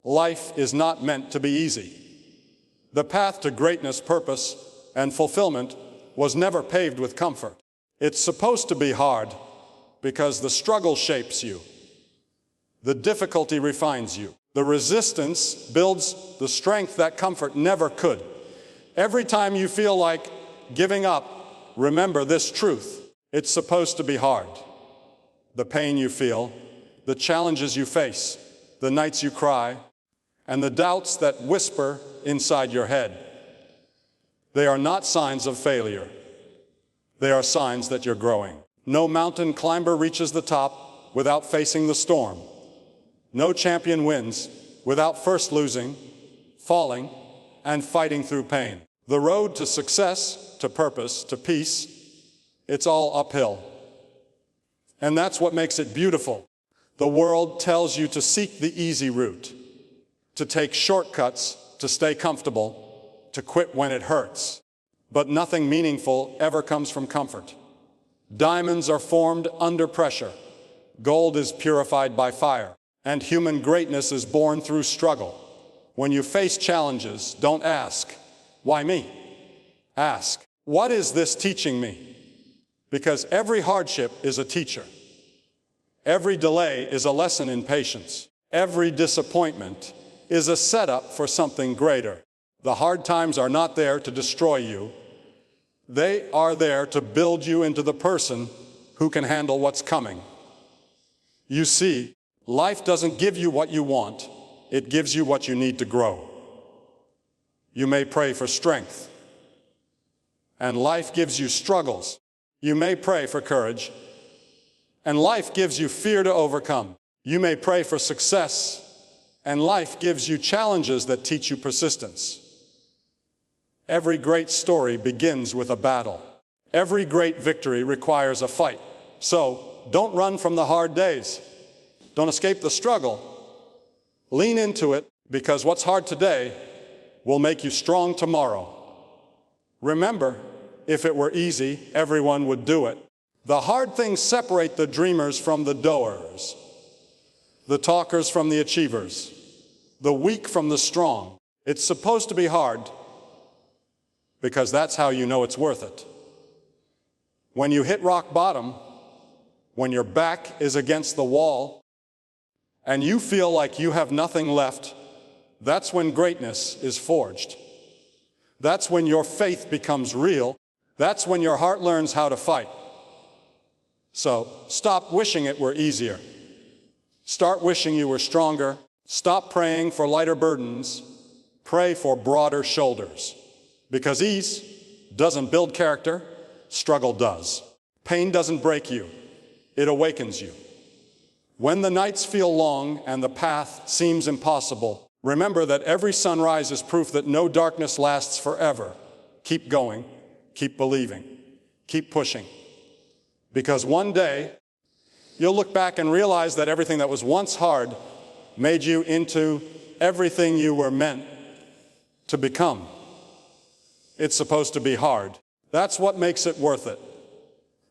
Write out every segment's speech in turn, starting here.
Life is not meant to be easy. The path to greatness, purpose, and fulfillment was never paved with comfort. It's supposed to be hard because the struggle shapes you. The difficulty refines you. The resistance builds the strength that comfort never could. Every time you feel like giving up, remember this truth. It's supposed to be hard. The pain you feel, the challenges you face, the nights you cry, and the doubts that whisper inside your head. They are not signs of failure. They are signs that you're growing. No mountain climber reaches the top without facing the storm. No champion wins without first losing, falling, and fighting through pain. The road to success, to purpose, to peace, it's all uphill. And that's what makes it beautiful. The world tells you to seek the easy route, to take shortcuts, to stay comfortable, to quit when it hurts. But nothing meaningful ever comes from comfort. Diamonds are formed under pressure. Gold is purified by fire. And human greatness is born through struggle. When you face challenges, don't ask, "Why me?" Ask, "What is this teaching me?" Because every hardship is a teacher. Every delay is a lesson in patience. Every disappointment is a setup for something greater. The hard times are not there to destroy you. They are there to build you into the person who can handle what's coming. You see, life doesn't give you what you want. It gives you what you need to grow. You may pray for strength, and life gives you struggles. You may pray for courage, and life gives you fear to overcome. You may pray for success, and life gives you challenges that teach you persistence. Every great story begins with a battle. Every great victory requires a fight. So, don't run from the hard days. Don't escape the struggle. Lean into it, because what's hard today will make you strong tomorrow. Remember, if it were easy, everyone would do it. The hard things separate the dreamers from the doers, the talkers from the achievers, the weak from the strong. It's supposed to be hard, because that's how you know it's worth it. When you hit rock bottom, when your back is against the wall, and you feel like you have nothing left, that's when greatness is forged. That's when your faith becomes real. That's when your heart learns how to fight. So, stop wishing it were easier. Start wishing you were stronger. Stop praying for lighter burdens. Pray for broader shoulders. Because ease doesn't build character, struggle does. Pain doesn't break you, it awakens you. When the nights feel long and the path seems impossible, remember that every sunrise is proof that no darkness lasts forever. Keep going, keep believing, keep pushing. Because one day, you'll look back and realize that everything that was once hard made you into everything you were meant to become. It's supposed to be hard. That's what makes it worth it.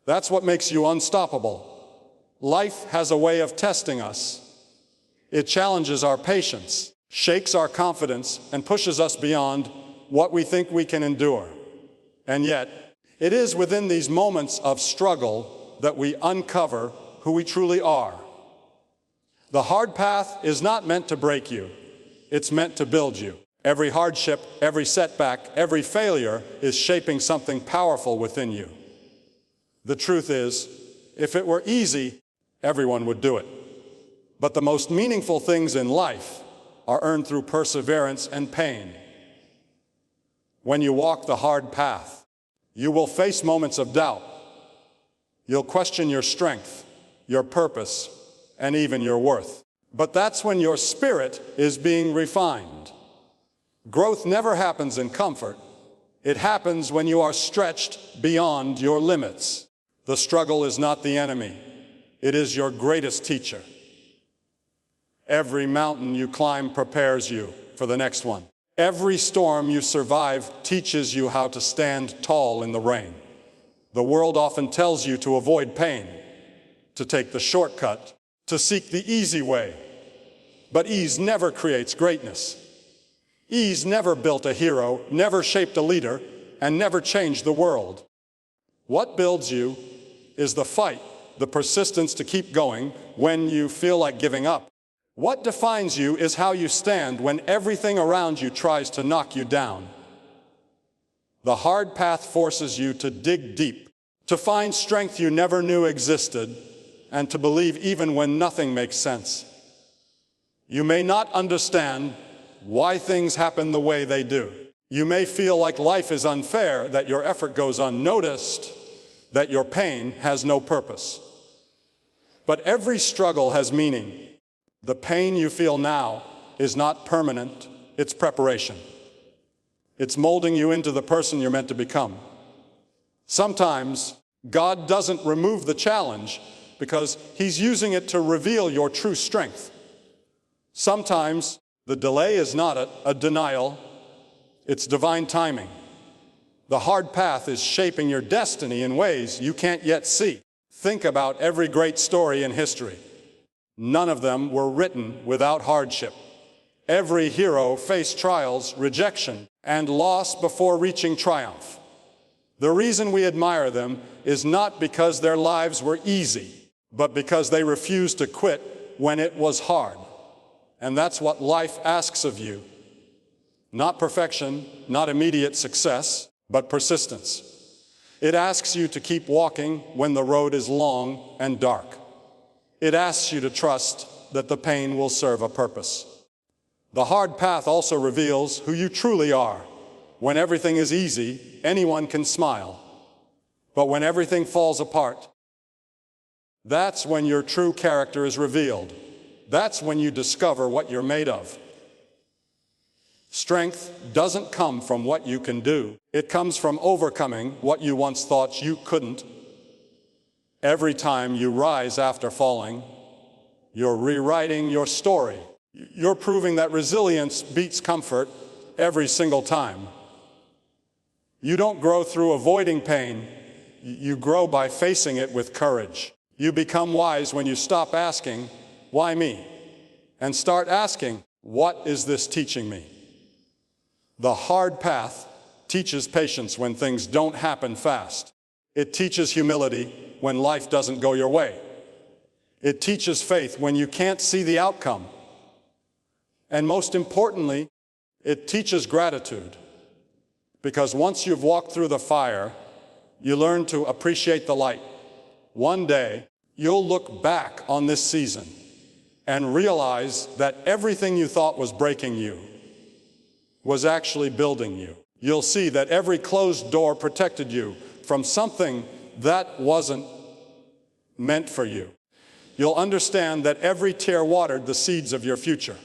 That's what makes you unstoppable. Life has a way of testing us. It challenges our patience, shakes our confidence, and pushes us beyond what we think we can endure. And yet, it is within these moments of struggle that we uncover who we truly are. The hard path is not meant to break you. It's meant to build you. Every hardship, every setback, every failure is shaping something powerful within you. The truth is, if it were easy, everyone would do it. But the most meaningful things in life are earned through perseverance and pain. When you walk the hard path, you will face moments of doubt. You'll question your strength, your purpose, and even your worth. But that's when your spirit is being refined. Growth never happens in comfort. It happens when you are stretched beyond your limits. The struggle is not the enemy. It is your greatest teacher. Every mountain you climb prepares you for the next one. Every storm you survive teaches you how to stand tall in the rain. The world often tells you to avoid pain, to take the shortcut, to seek the easy way. But ease never creates greatness. Ease never built a hero, never shaped a leader, and never changed the world. What builds you is the fight, the persistence to keep going when you feel like giving up. What defines you is how you stand when everything around you tries to knock you down. The hard path forces you to dig deep, to find strength you never knew existed, and to believe even when nothing makes sense. You may not understand why things happen the way they do. You may feel like life is unfair, that your effort goes unnoticed, that your pain has no purpose. But every struggle has meaning. The pain you feel now is not permanent, it's preparation. It's molding you into the person you're meant to become. Sometimes God doesn't remove the challenge because He's using it to reveal your true strength. Sometimes the delay is not a denial, it's divine timing. The hard path is shaping your destiny in ways you can't yet see. Think about every great story in history. None of them were written without hardship. Every hero faced trials, rejection, and loss before reaching triumph. The reason we admire them is not because their lives were easy, but because they refused to quit when it was hard. And that's what life asks of you. Not perfection, not immediate success, but persistence. It asks you to keep walking when the road is long and dark. It asks you to trust that the pain will serve a purpose. The hard path also reveals who you truly are. When everything is easy, anyone can smile. But when everything falls apart, that's when your true character is revealed. That's when you discover what you're made of. Strength doesn't come from what you can do. It comes from overcoming what you once thought you couldn't. Every time you rise after falling, you're rewriting your story. You're proving that resilience beats comfort every single time. You don't grow through avoiding pain. You grow by facing it with courage. You become wise when you stop asking, "Why me?" and start asking, "What is this teaching me?" The hard path teaches patience when things don't happen fast. It teaches humility when life doesn't go your way. It teaches faith when you can't see the outcome. And most importantly, it teaches gratitude. Because once you've walked through the fire, you learn to appreciate the light. One day, you'll look back on this season and realize that everything you thought was breaking you was actually building you. You'll see that every closed door protected you from something that wasn't meant for you. You'll understand that every tear watered the seeds of your future.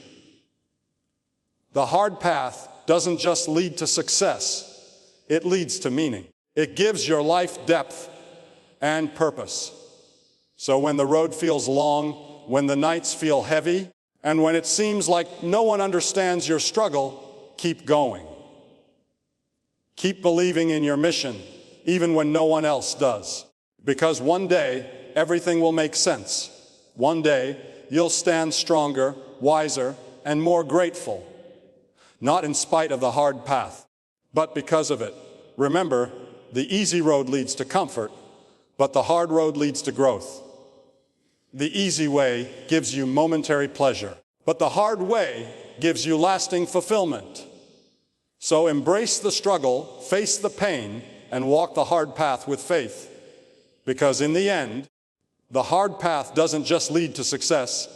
The hard path doesn't just lead to success, it leads to meaning. It gives your life depth and purpose. So when the road feels long, when the nights feel heavy, and when it seems like no one understands your struggle, keep going. Keep believing in your mission, even when no one else does. Because one day, everything will make sense. One day, you'll stand stronger, wiser, and more grateful. Not in spite of the hard path, but because of it. Remember, the easy road leads to comfort, but the hard road leads to growth. The easy way gives you momentary pleasure, but the hard way gives you lasting fulfillment. So embrace the struggle, face the pain, and walk the hard path with faith. Because in the end, the hard path doesn't just lead to success,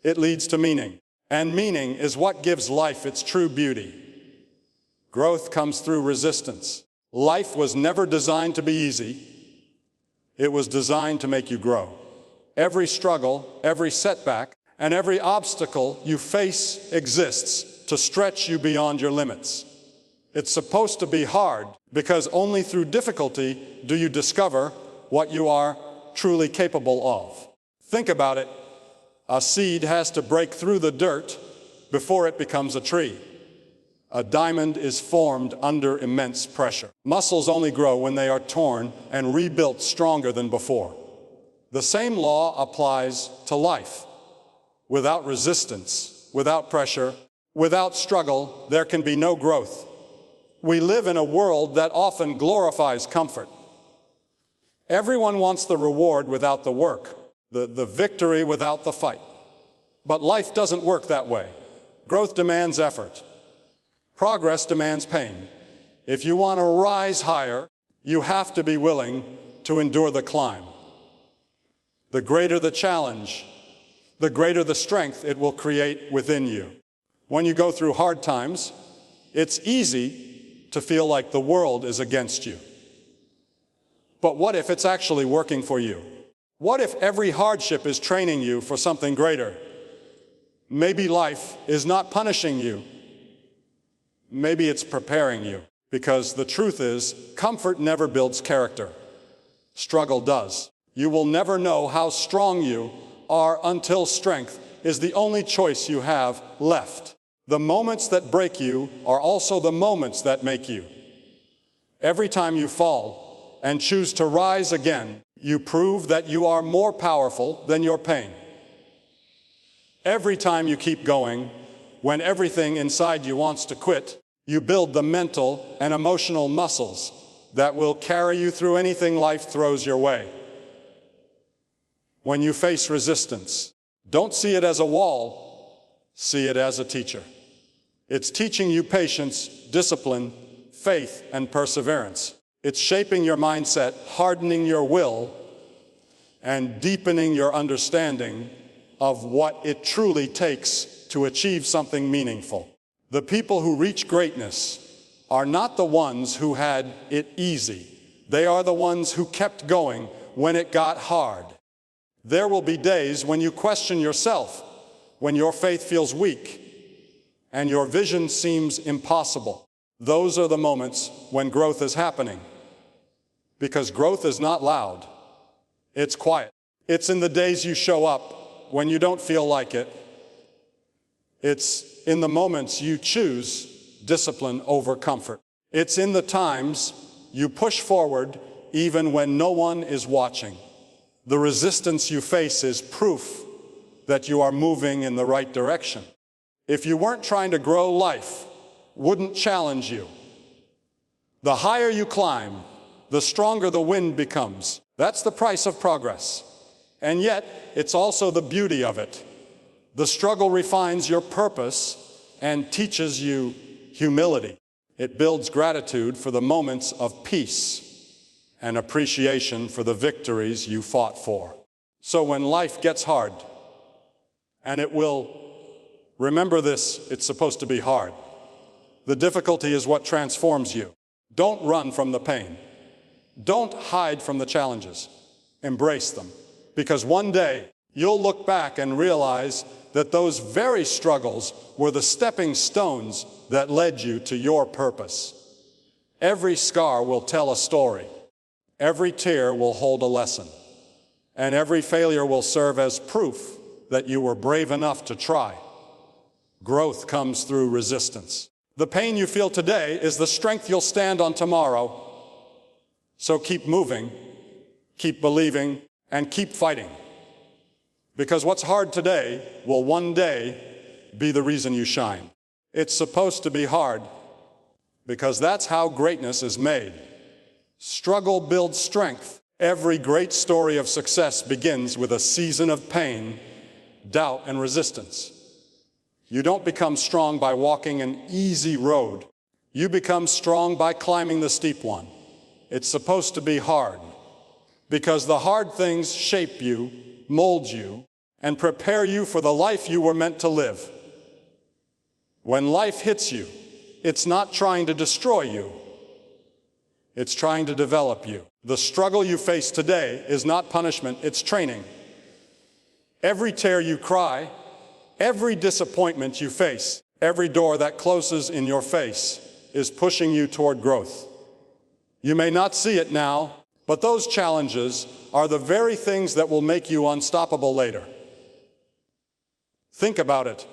it leads to meaning. And meaning is what gives life its true beauty. Growth comes through resistance. Life was never designed to be easy. It was designed to make you grow. Every struggle, every setback, and every obstacle you face exists to stretch you beyond your limits. It's supposed to be hard because only through difficulty do you discover what you are truly capable of. Think about it. A seed has to break through the dirt before it becomes a tree. A diamond is formed under immense pressure. Muscles only grow when they are torn and rebuilt stronger than before. The same law applies to life. Without resistance, without pressure, without struggle, there can be no growth. We live in a world that often glorifies comfort. Everyone wants the reward without the work, the victory without the fight. But life doesn't work that way. Growth demands effort. Progress demands pain. If you want to rise higher, you have to be willing to endure the climb. The greater the challenge, the greater the strength it will create within you. When you go through hard times, it's easy to feel like the world is against you. But what if it's actually working for you? What if every hardship is training you for something greater? Maybe life is not punishing you. Maybe it's preparing you. Because the truth is, comfort never builds character. Struggle does. You will never know how strong you are until strength is the only choice you have left. The moments that break you are also the moments that make you. Every time you fall and choose to rise again, you prove that you are more powerful than your pain. Every time you keep going, when everything inside you wants to quit, you build the mental and emotional muscles that will carry you through anything life throws your way. When you face resistance, don't see it as a wall, see it as a teacher. It's teaching you patience, discipline, faith, and perseverance. It's shaping your mindset, hardening your will, and deepening your understanding of what it truly takes to achieve something meaningful. The people who reach greatness are not the ones who had it easy. They are the ones who kept going when it got hard. There will be days when you question yourself, when your faith feels weak, and your vision seems impossible. Those are the moments when growth is happening. Because growth is not loud. It's quiet. It's in the days you show up when you don't feel like it. It's in the moments you choose discipline over comfort. It's in the times you push forward even when no one is watching. The resistance you face is proof that you are moving in the right direction. If you weren't trying to grow, life wouldn't challenge you. The higher you climb, the stronger the wind becomes. That's the price of progress. And yet, it's also the beauty of it. The struggle refines your purpose and teaches you humility. It builds gratitude for the moments of peace and appreciation for the victories you fought for. So when life gets hard, and it will, remember this, it's supposed to be hard. The difficulty is what transforms you. Don't run from the pain. Don't hide from the challenges. Embrace them. Because one day, you'll look back and realize that those very struggles were the stepping stones that led you to your purpose. Every scar will tell a story. Every tear will hold a lesson. And every failure will serve as proof that you were brave enough to try. Growth comes through resistance. The pain you feel today is the strength you'll stand on tomorrow. So keep moving, keep believing, and keep fighting. Because what's hard today will one day be the reason you shine. It's supposed to be hard because that's how greatness is made. Struggle builds strength. Every great story of success begins with a season of pain, doubt, and resistance. You don't become strong by walking an easy road. You become strong by climbing the steep one. It's supposed to be hard because the hard things shape you, mold you, and prepare you for the life you were meant to live. When life hits you, it's not trying to destroy you. It's trying to develop you. The struggle you face today is not punishment, it's training. Every tear you cry, every disappointment you face, every door that closes in your face is pushing you toward growth. You may not see it now, but those challenges are the very things that will make you unstoppable later. Think about it.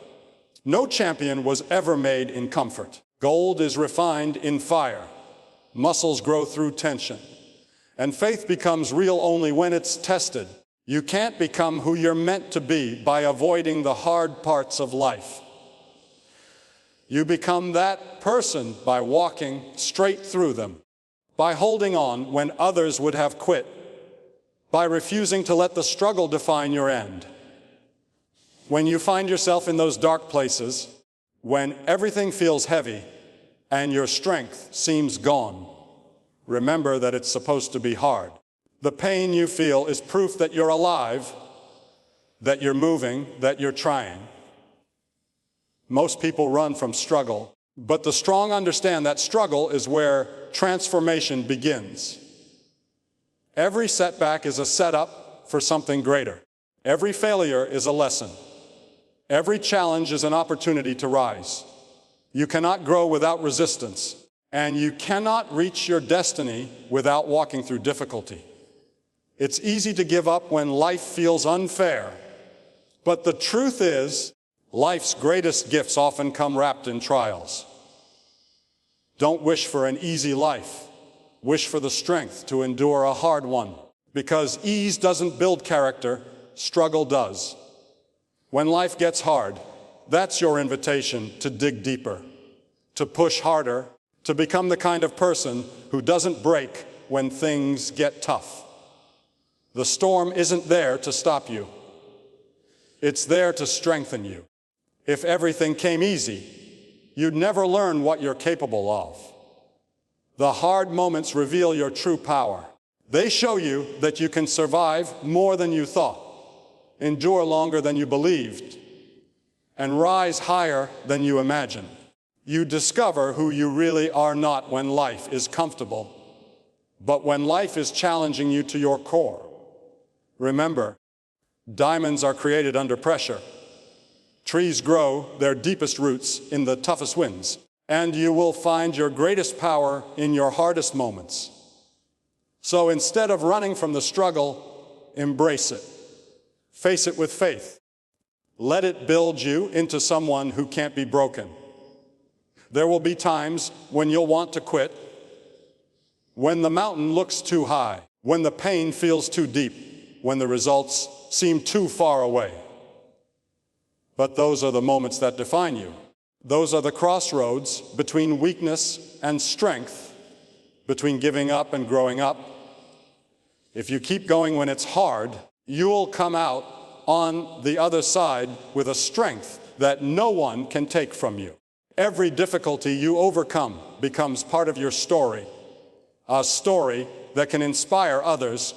No champion was ever made in comfort. Gold is refined in fire. Muscles grow through tension. And faith becomes real only when it's tested. You can't become who you're meant to be by avoiding the hard parts of life. You become that person by walking straight through them, by holding on when others would have quit, by refusing to let the struggle define your end. When you find yourself in those dark places, when everything feels heavy and your strength seems gone, remember that it's supposed to be hard. The pain you feel is proof that you're alive, that you're moving, that you're trying. Most people run from struggle, but the strong understand that struggle is where transformation begins. Every setback is a setup for something greater. Every failure is a lesson. Every challenge is an opportunity to rise. You cannot grow without resistance, and you cannot reach your destiny without walking through difficulty. It's easy to give up when life feels unfair, but the truth is, life's greatest gifts often come wrapped in trials. Don't wish for an easy life. Wish for the strength to endure a hard one, because ease doesn't build character, struggle does. When life gets hard, that's your invitation to dig deeper, to push harder, to become the kind of person who doesn't break when things get tough. The storm isn't there to stop you. It's there to strengthen you. If everything came easy, you'd never learn what you're capable of. The hard moments reveal your true power. They show you that you can survive more than you thought, endure longer than you believed, and rise higher than you imagined. You discover who you really are not when life is comfortable, but when life is challenging you to your core. Remember, diamonds are created under pressure. Trees grow their deepest roots in the toughest winds, and you will find your greatest power in your hardest moments. So instead of running from the struggle, embrace it. Face it with faith. Let it build you into someone who can't be broken. There will be times when you'll want to quit, when the mountain looks too high, when the pain feels too deep, when the results seem too far away. But those are the moments that define you. Those are the crossroads between weakness and strength, between giving up and growing up. If you keep going when it's hard, you'll come out on the other side with a strength that no one can take from you. Every difficulty you overcome becomes part of your story, a story that can inspire others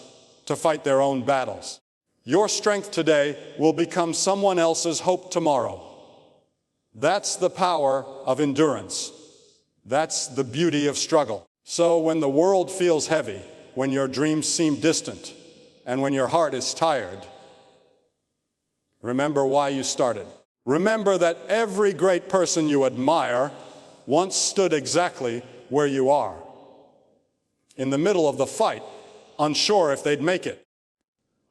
to fight their own battles. Your strength today will become someone else's hope tomorrow. That's the power of endurance. That's the beauty of struggle. So when the world feels heavy, when your dreams seem distant, and when your heart is tired, remember why you started. Remember that every great person you admire once stood exactly where you are, in the middle of the fight, unsure if they'd make it.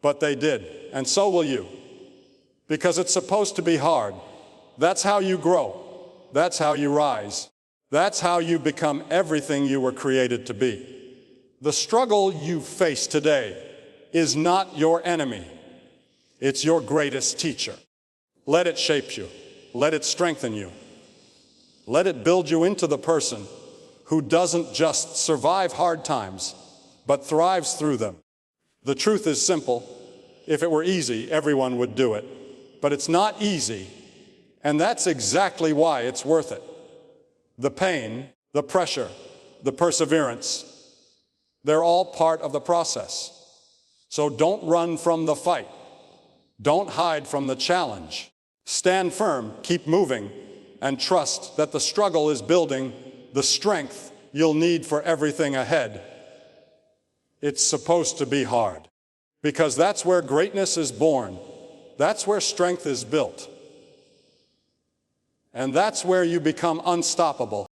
But they did, and so will you. Because it's supposed to be hard. That's how you grow. That's how you rise. That's how you become everything you were created to be. The struggle you face today is not your enemy. It's your greatest teacher. Let it shape you. Let it strengthen you. Let it build you into the person who doesn't just survive hard times, but thrives through them. The truth is simple. If it were easy, everyone would do it. But it's not easy, and that's exactly why it's worth it. The pain, the pressure, the perseverance, they're all part of the process. So don't run from the fight. Don't hide from the challenge. Stand firm, keep moving, and trust that the struggle is building the strength you'll need for everything ahead. It's supposed to be hard, because that's where greatness is born. That's where strength is built. And that's where you become unstoppable.